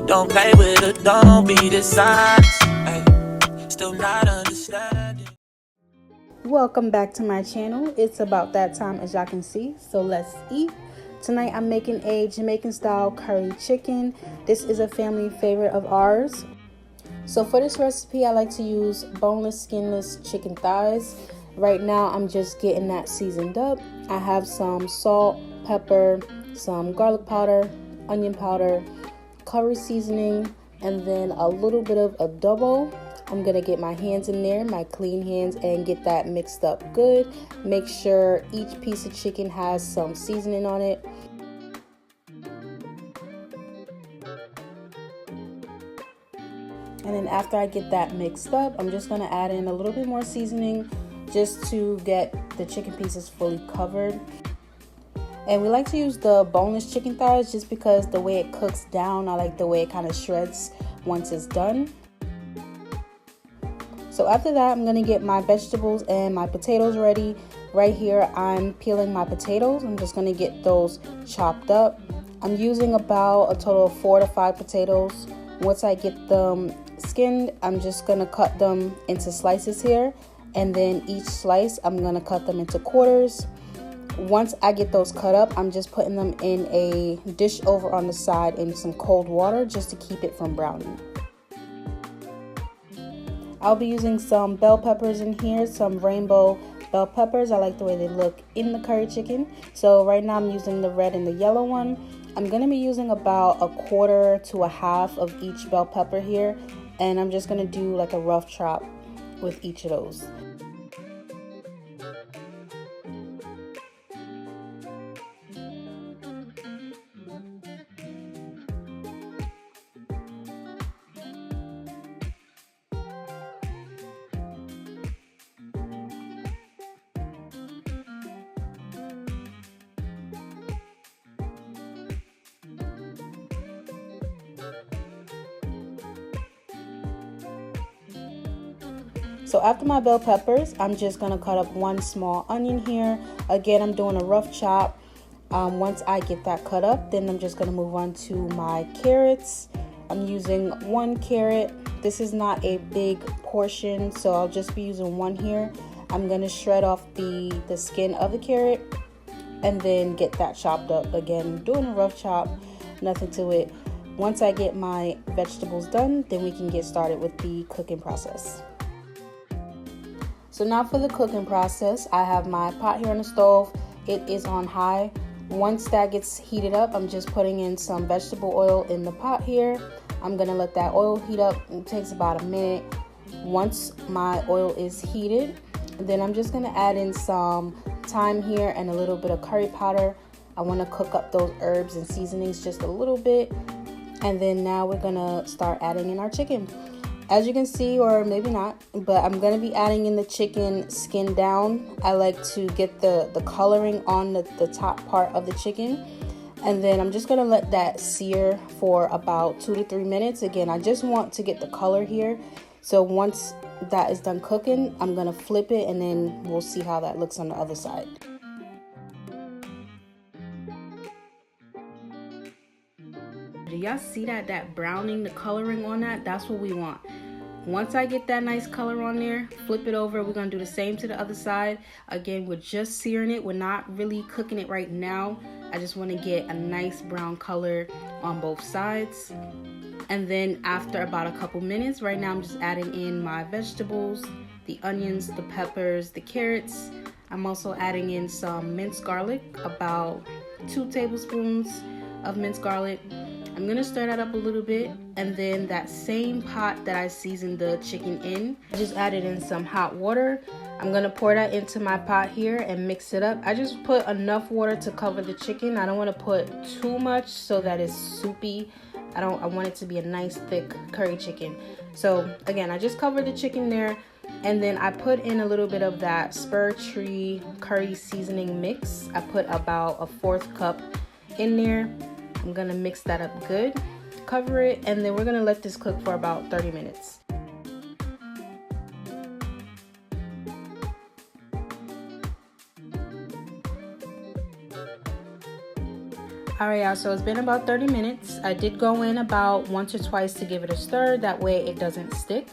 Don't play with it, don't be dishonest. Ay, still not understanding. Welcome back to my channel. It's about that time, as y'all can see, so let's eat. Tonight I'm making a Jamaican-style curry chicken. This is a family favorite of ours. So for this recipe, I like to use boneless, skinless chicken thighs. Right now I'm just getting that seasoned up. I have some salt, pepper, some garlic powder, onion powder, curry seasoning, and then a little bit of adobo. I'm gonna get my hands in there, my clean hands, and get that mixed up good. Make sure each piece of chicken has some seasoning on it. And then after I get that mixed up, I'm just gonna add in a little bit more seasoning just to get the chicken pieces fully covered. And we like to use the boneless chicken thighs just because the way it cooks down, I like the way it kind of shreds once it's done. So after that, I'm gonna get my vegetables and my potatoes ready. Right here, I'm peeling my potatoes. I'm just gonna get those chopped up. I'm using about a total of 4 to 5 potatoes. Once I get them skinned, I'm just gonna cut them into slices here. And then each slice, I'm gonna cut them into quarters. Once I get those cut up, I'm just putting them in a dish over on the side in some cold water just to keep it from browning. I'll be using some bell peppers in here, some rainbow bell peppers. I like the way they look in the curry chicken. So right now I'm using the red and the yellow one. I'm gonna be using about a quarter to a half of each bell pepper here. And I'm just gonna do like a rough chop with each of those. So after my bell peppers, I'm just gonna cut up 1 small onion here. Again, I'm doing a rough chop. Once I get that cut up, then I'm just gonna move on to my carrots. I'm using 1 carrot. This is not a big portion, so I'll just be using 1 here. I'm gonna shred off the skin of the carrot and then get that chopped up. Again, doing a rough chop, nothing to it. Once I get my vegetables done, then we can get started with the cooking process. So now for the cooking process, I have my pot here on the stove. It is on high. Once that gets heated up, I'm just putting in some vegetable oil in the pot here. I'm gonna let that oil heat up. It takes about a minute. Once my oil is heated, then I'm just gonna add in some thyme here and a little bit of curry powder. I wanna cook up those herbs and seasonings just a little bit. And then now we're gonna start adding in our chicken. As you can see, or maybe not, but I'm going to be adding in the chicken skin down. I like to get the coloring on the top part of the chicken. And then I'm just going to let that sear for about 2 to 3 minutes. Again, I just want to get the color here. So once that is done cooking, I'm going to flip it and then we'll see how that looks on the other side. Do y'all see that browning, the coloring on that? That's what we want. Once I get that nice color on there, flip it over. We're gonna do the same to the other side. Again, we're just searing it. We're not really cooking it right now. I just wanna get a nice brown color on both sides. And then after about a couple minutes, right now I'm just adding in my vegetables, the onions, the peppers, the carrots. I'm also adding in some minced garlic, about 2 tablespoons of minced garlic. I'm gonna stir that up a little bit, and then that same pot that I seasoned the chicken in, I just added in some hot water. I'm gonna pour that into my pot here and mix it up. I just put enough water to cover the chicken. I don't wanna put too much so that it's soupy. I want it to be a nice thick curry chicken. So again, I just covered the chicken there, and then I put in a little bit of that spur tree curry seasoning mix. I put about a 1/4 cup in there. I'm gonna mix that up good, cover it, and then we're gonna let this cook for about 30 minutes. Alright, y'all, so it's been about 30 minutes. I did go in about once or twice to give it a stir. That way it doesn't stick.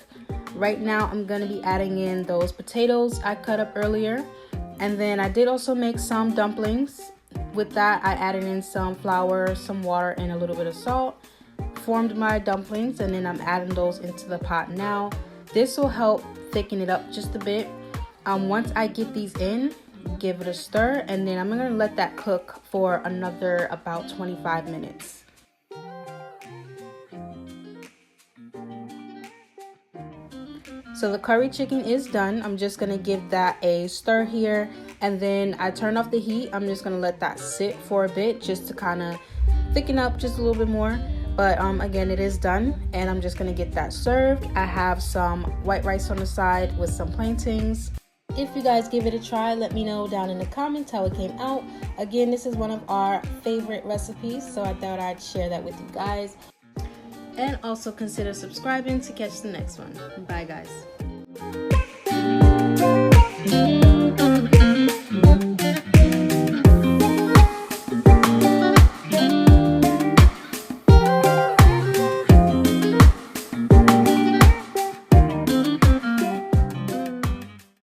Right now, I'm going to be adding in those potatoes I cut up earlier. And then I did also make some dumplings. With that, I added in some flour, some water, and a little bit of salt. Formed my dumplings, and then I'm adding those into the pot now. This will help thicken it up just a bit. Once I get these in, give it a stir, and then I'm gonna let that cook for another about 25 minutes. So the curry chicken is done. I'm just gonna give that a stir here, and then I turn off the heat. I'm just gonna let that sit for a bit just to kind of thicken up just a little bit more. But again, it is done, and I'm just gonna get that served. I have some white rice on the side with some plantains. If you guys give it a try, let me know down in the comments how it came out. Again, this is one of our favorite recipes, so I thought I'd share that with you guys. And also consider subscribing to catch the next one. Bye, guys.